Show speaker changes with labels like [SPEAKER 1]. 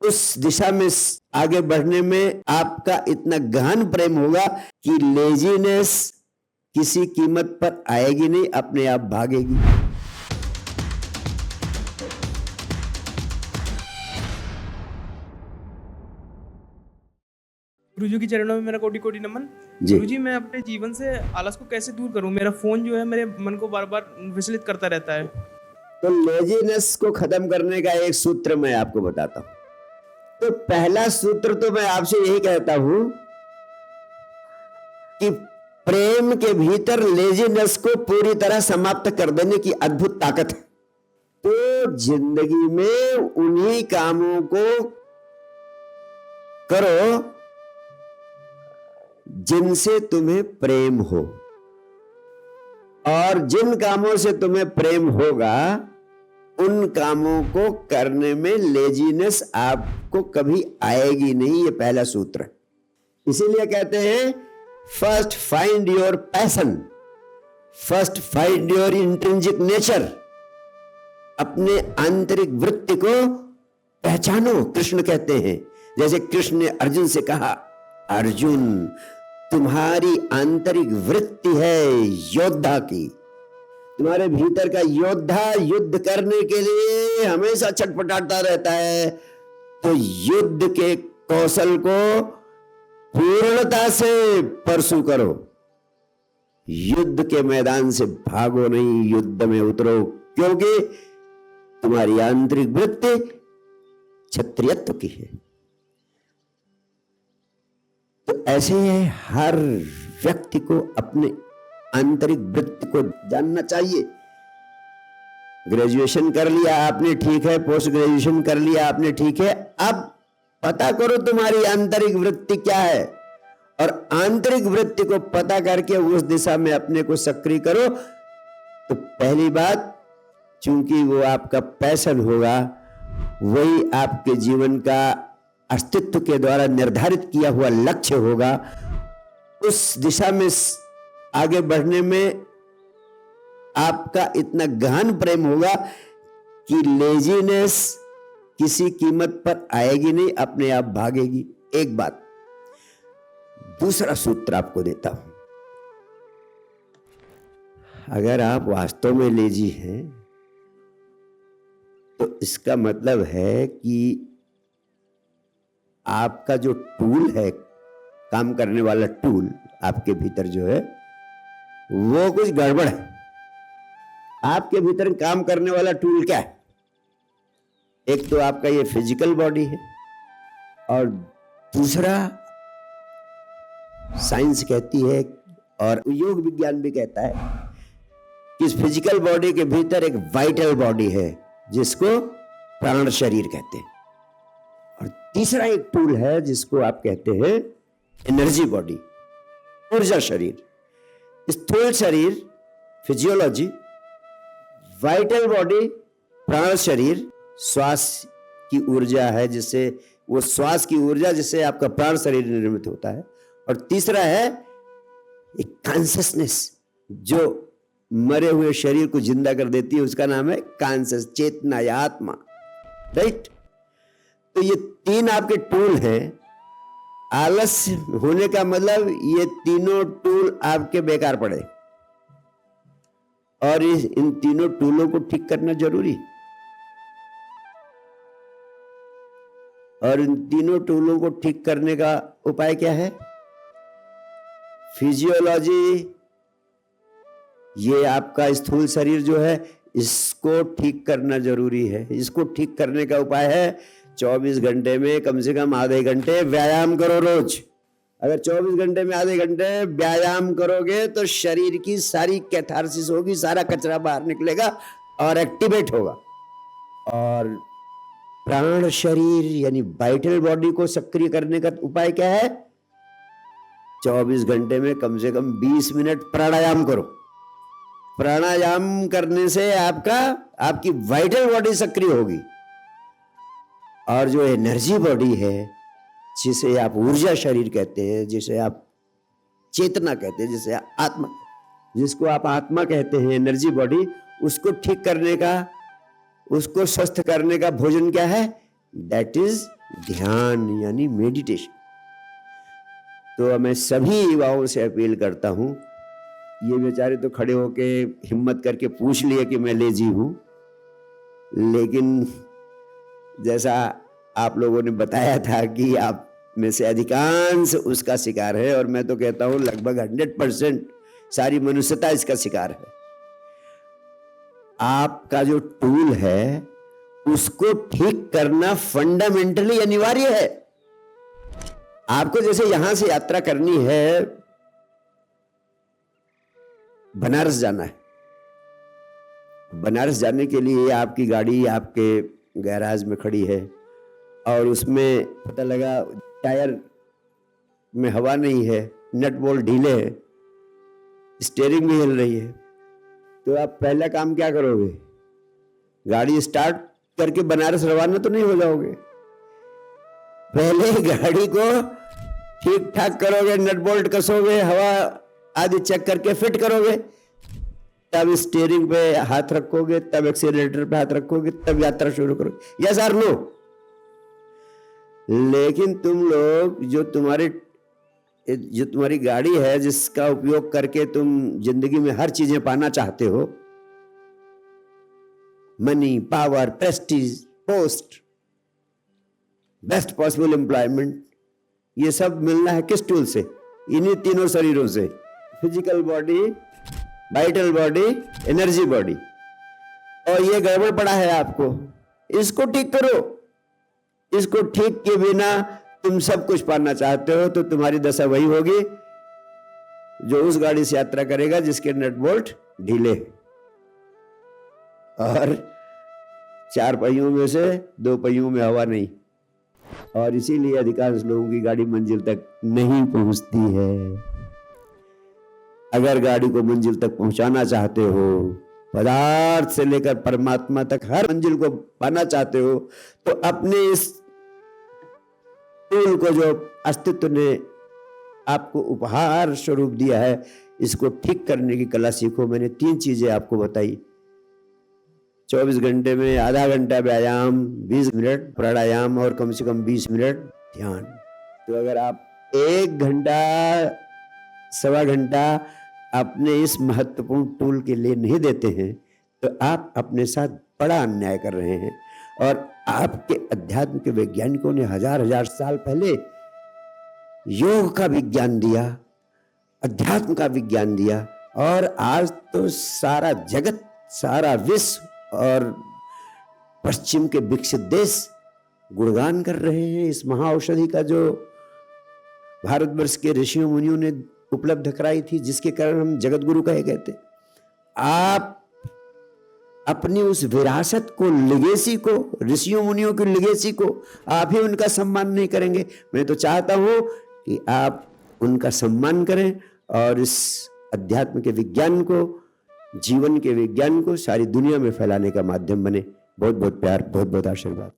[SPEAKER 1] उस दिशा में आगे बढ़ने में आपका इतना गहन प्रेम होगा कि लेजीनेस किसी कीमत पर आएगी नहीं, अपने आप भागेगी।
[SPEAKER 2] गुरुजी की चरणों में मेरा कोटि कोटि नमन।
[SPEAKER 1] जी।
[SPEAKER 2] गुरुजी, मैं अपने जीवन से आलस को कैसे दूर करूं? मेरा फोन जो है मेरे मन को बार बार विचलित करता रहता है।
[SPEAKER 1] तो लेजीनेस को खत्म करने का एक सूत्र मैं आपको बताता हूं। तो पहला सूत्र तो मैं आपसे यही कहता हूं कि प्रेम के भीतर लेजीनेस को पूरी तरह समाप्त कर देने की अद्भुत ताकत है। तो जिंदगी में उन्हीं कामों को करो जिनसे तुम्हें प्रेम हो, और जिन कामों से तुम्हें प्रेम होगा उन कामों को करने में लेजीनेस आपको कभी आएगी नहीं। ये पहला सूत्र है। इसीलिए कहते हैं first find your passion, first find your intrinsic nature. अपने आंतरिक वृत्ति को पहचानो, कृष्ण कहते हैं। जैसे कृष्ण ने अर्जुन से कहा, अर्जुन तुम्हारी आंतरिक वृत्ति है योद्धा की, तुम्हारे भीतर का योद्धा युद्ध करने के लिए हमेशा छटपटाता रहता है। तो युद्ध के कौशल को पूर्णता से परसू करो, युद्ध के मैदान से भागो नहीं, युद्ध में उतरो, क्योंकि तुम्हारी आंतरिक वृत्ति क्षत्रियत्व की है। तो ऐसे हर व्यक्ति को अपने आंतरिक वृत्ति को जानना चाहिए। ग्रेजुएशन कर लिया आपने, ठीक है, पोस्ट ग्रेजुएशन कर लिया आपने, ठीक है, अब पता करो तुम्हारी आंतरिक वृत्ति क्या है, और आंतरिक वृत्ति को पता करके उस दिशा में अपने को सक्रिय करो। तो पहली बात, चूंकि वो आपका पैशन होगा, वही आपके जीवन का अस्तित्व के द्वारा निर्धारित किया हुआ लक्ष्य होगा। उस दिशा में आगे बढ़ने में आपका इतना गहन प्रेम होगा कि लेजीनेस किसी कीमत पर आएगी नहीं, अपने आप भागेगी। एक बात। दूसरा सूत्र आपको देता हूं, अगर आप वास्तव में लेजी हैं तो इसका मतलब है कि आपका जो टूल है, काम करने वाला टूल आपके भीतर जो है, वो कुछ गड़बड़ है। आपके भीतर काम करने वाला टूल क्या है? एक तो आपका ये फिजिकल बॉडी है, और दूसरा साइंस कहती है और योग विज्ञान भी कहता है कि इस फिजिकल बॉडी के भीतर एक वाइटल बॉडी है जिसको प्राण शरीर कहते हैं, और तीसरा एक टूल है जिसको आप कहते हैं एनर्जी बॉडी, ऊर्जा शरीर। स्थूल शरीर फिजियोलॉजी, वाइटल बॉडी प्राण शरीर, श्वास की ऊर्जा है, जिससे वो श्वास की ऊर्जा जिससे आपका प्राण शरीर निर्मित होता है, और तीसरा है एक कॉन्शियसनेस जो मरे हुए शरीर को जिंदा कर देती है, उसका नाम है कॉन्शियस, चेतना या आत्मा, राइट। तो ये तीन आपके टूल हैं। आलस्य होने का मतलब ये तीनों टूल आपके बेकार पड़े, और इन तीनों टूलों को ठीक करना जरूरी। और इन तीनों टूलों को ठीक करने का उपाय क्या है? फिजियोलॉजी, ये आपका स्थूल शरीर जो है, इसको ठीक करना जरूरी है। इसको ठीक करने का उपाय है 24 घंटे में कम से कम आधे घंटे व्यायाम करो रोज। अगर 24 घंटे में आधे घंटे व्यायाम करोगे तो शरीर की सारी कैथारसिस होगी, सारा कचरा बाहर निकलेगा और एक्टिवेट होगा। और प्राण शरीर यानी वाइटल बॉडी को सक्रिय करने का उपाय क्या है? 24 घंटे में कम से कम 20 मिनट प्राणायाम करो। प्राणायाम करने से आपकी वाइटल बॉडी सक्रिय होगी, और जो एनर्जी बॉडी है, जिसे आप ऊर्जा शरीर कहते हैं, जिसे आप चेतना कहते हैं, जिसे आत्मा, जिसको आप आत्मा कहते हैं, एनर्जी बॉडी, उसको ठीक करने का, उसको स्वस्थ करने का भोजन क्या है? दैट इज ध्यान यानी मेडिटेशन। तो मैं सभी युवाओं से अपील करता हूं, ये बेचारे तो खड़े होके हिम्मत करके पूछ लिए कि मैं लेजी हूं, लेकिन जैसा आप लोगों ने बताया था कि आप में से अधिकांश उसका शिकार है, और मैं तो कहता हूं लगभग 100% सारी मनुष्यता इसका शिकार है। आपका जो टूल है उसको ठीक करना फंडामेंटली अनिवार्य है। आपको जैसे यहां से यात्रा करनी है, बनारस जाना है, बनारस जाने के लिए आपकी गाड़ी आपके गैराज में खड़ी है और उसमें पता लगा टायर में हवा नहीं है, नट बोल्ट ढीले हैं, स्टीयरिंग भी हिल रही है, तो आप पहला काम क्या करोगे? गाड़ी स्टार्ट करके बनारस रवाना तो नहीं हो जाओगे। पहले गाड़ी को ठीक ठाक करोगे, नट बोल्ट कसोगे, हवा आदि चेक करके फिट करोगे, तब स्टीयरिंग पे हाथ रखोगे, तब एक्सीलरेटर पे हाथ रखोगे, तब यात्रा शुरू करोगे। यस और नो? लेकिन तुम लोग जो तुम्हारी गाड़ी है, जिसका उपयोग करके तुम जिंदगी में हर चीजें पाना चाहते हो, money, power, Prestige, post, best possible employment, ये सब मिलना है किस टूल से? इन्हीं तीनों शरीरों से, physical body, vital body, energy body. और ये गड़बड़ पड़ा है आपको, इसको ठीक करो। इसको ठीक के बिना तुम सब कुछ पाना चाहते हो, तो तुम्हारी दशा वही होगी जो उस गाड़ी से यात्रा करेगा जिसके नट बोल्ट ढीले और 4 पहियों में से 2 पहियों में हवा नहीं। और इसीलिए अधिकांश लोगों की गाड़ी मंजिल तक नहीं पहुंचती है। अगर गाड़ी को मंजिल तक पहुंचाना चाहते हो, पदार्थ से लेकर परमात्मा तक हर मंजिल को पाना चाहते हो, तो अपने इस टूल को जो अस्तित्व ने आपको उपहार स्वरूप दिया है, इसको ठीक करने की कला सीखो। मैंने 3 चीजें आपको बताई। 24 घंटे में आधा घंटा व्यायाम, 20 मिनट प्राणायाम और कम से कम 20 मिनट ध्यान। तो अगर आप 1 घंटा, सवा घंटा अपने इस महत्वपूर्ण टूल के लिए नहीं देते हैं, तो आप अपने साथ बड़ा अन्याय कर रहे हैं। और आपके अध्यात्म के वैज्ञानिकों ने हजार साल पहले योग का विज्ञान दिया, अध्यात्म का विज्ञान दिया, और आज तो सारा जगत, सारा विश्व और पश्चिम के विकसित देश गुणगान कर रहे हैं इस महाऔषधि का, जो भारतवर्ष के ऋषियों मुनियों ने उपलब्ध कराई थी, जिसके कारण हम जगत गुरु कहे गए थे। आप अपनी उस विरासत को, लिगेसी को, ऋषियों मुनियों की लिगेसी को, आप ही उनका सम्मान नहीं करेंगे। मैं तो चाहता हूं कि आप उनका सम्मान करें और इस अध्यात्म के विज्ञान को, जीवन के विज्ञान को सारी दुनिया में फैलाने का माध्यम बने। बहुत बहुत प्यार, बहुत बहुत आशीर्वाद।